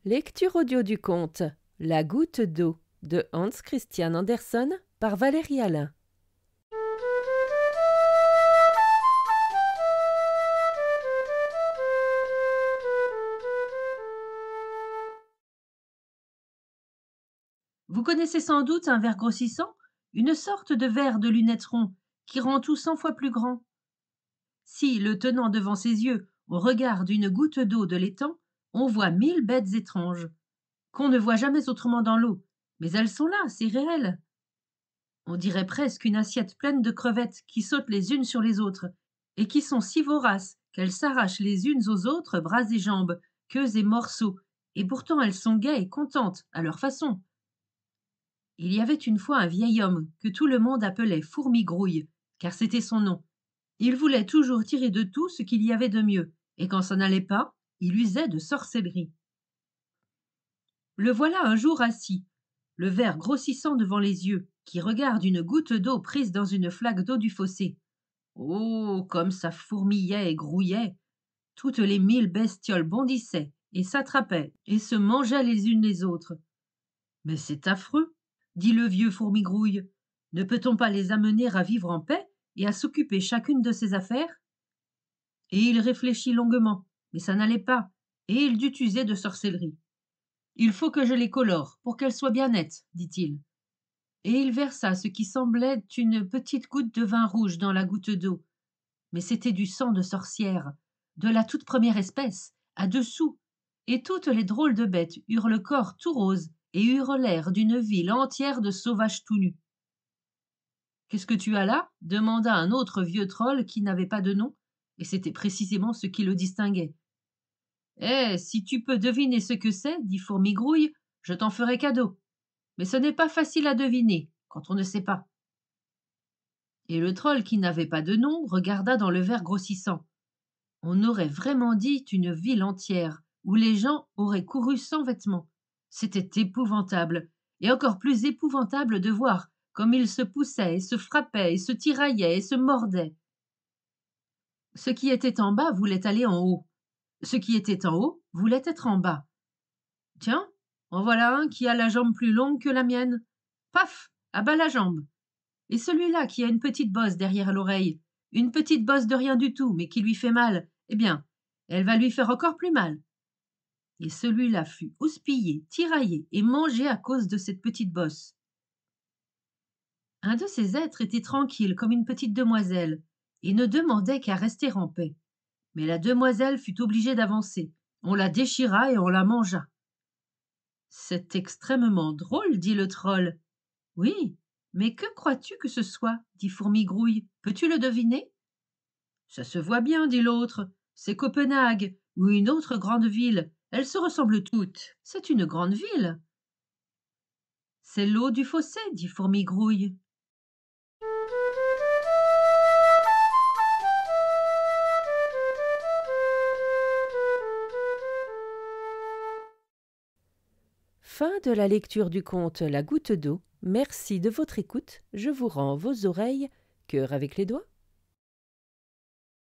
Lecture audio du conte La goutte d'eau de Hans Christian Andersen par Valérie Alain. Vous connaissez sans doute un verre grossissant, une sorte de verre de lunettes rond qui rend tout 100 fois plus grand. Si, le tenant devant ses yeux, on regarde une goutte d'eau de l'étang, on voit 1000 bêtes étranges, qu'on ne voit jamais autrement dans l'eau, mais elles sont là, c'est réel. On dirait presque une assiette pleine de crevettes qui sautent les unes sur les autres, et qui sont si voraces qu'elles s'arrachent les unes aux autres bras et jambes, queues et morceaux, et pourtant elles sont gaies et contentes, à leur façon. Il y avait une fois un vieil homme que tout le monde appelait Fourmigrouille, car c'était son nom. Il voulait toujours tirer de tout ce qu'il y avait de mieux, et quand ça n'allait pas, il usait de sorcellerie. Le voilà un jour assis, le verre grossissant devant les yeux, qui regarde une goutte d'eau prise dans une flaque d'eau du fossé. Oh, comme ça fourmillait et grouillait! Toutes les 1000 bestioles bondissaient et s'attrapaient et se mangeaient les unes les autres. Mais c'est affreux, dit le vieux Fourmigrouille. Ne peut-on pas les amener à vivre en paix et à s'occuper chacune de ses affaires? Et il réfléchit longuement, mais ça n'allait pas, et il dut user de sorcellerie. Il faut que je les colore pour qu'elles soient bien nettes, dit-il. Et il versa ce qui semblait une petite goutte de vin rouge dans la goutte d'eau. Mais c'était du sang de sorcière, de la toute première espèce, à 2 sous, et toutes les drôles de bêtes eurent le corps tout rose et eurent l'air d'une ville entière de sauvages tout nus. « Qu'est-ce que tu as là » demanda un autre vieux troll qui n'avait pas de nom, et c'était précisément ce qui le distinguait. « Eh, si tu peux deviner ce que c'est, dit Fourmigrouille, je t'en ferai cadeau. Mais ce n'est pas facile à deviner, quand on ne sait pas. » Et le troll qui n'avait pas de nom regarda dans le verre grossissant. On aurait vraiment dit une ville entière, où les gens auraient couru sans vêtements. C'était épouvantable, et encore plus épouvantable de voir comme ils se poussaient et se frappaient et se tiraillaient et se mordaient. Ce qui était en bas voulait aller en haut. Ce qui était en haut voulait être en bas. Tiens, en voilà un qui a la jambe plus longue que la mienne. Paf, à bas la jambe. Et celui-là qui a une petite bosse derrière l'oreille, une petite bosse de rien du tout, mais qui lui fait mal, eh bien, elle va lui faire encore plus mal. Et celui-là fut houspillé, tiraillé et mangé à cause de cette petite bosse. Un de ces êtres était tranquille comme une petite demoiselle, et ne demandait qu'à rester en paix. Mais la demoiselle fut obligée d'avancer. On la déchira et on la mangea. C'est extrêmement drôle, dit le troll. Oui, mais que crois-tu que ce soit, dit Fourmigrouille. Peux-tu le deviner? Ça se voit bien, dit l'autre. C'est Copenhague, ou une autre grande ville. Elles se ressemblent toutes. C'est une grande ville. C'est l'eau du fossé, dit Fourmigrouille. Fin de la lecture du conte La goutte d'eau. Merci de votre écoute. Je vous rends vos oreilles, cœur avec les doigts.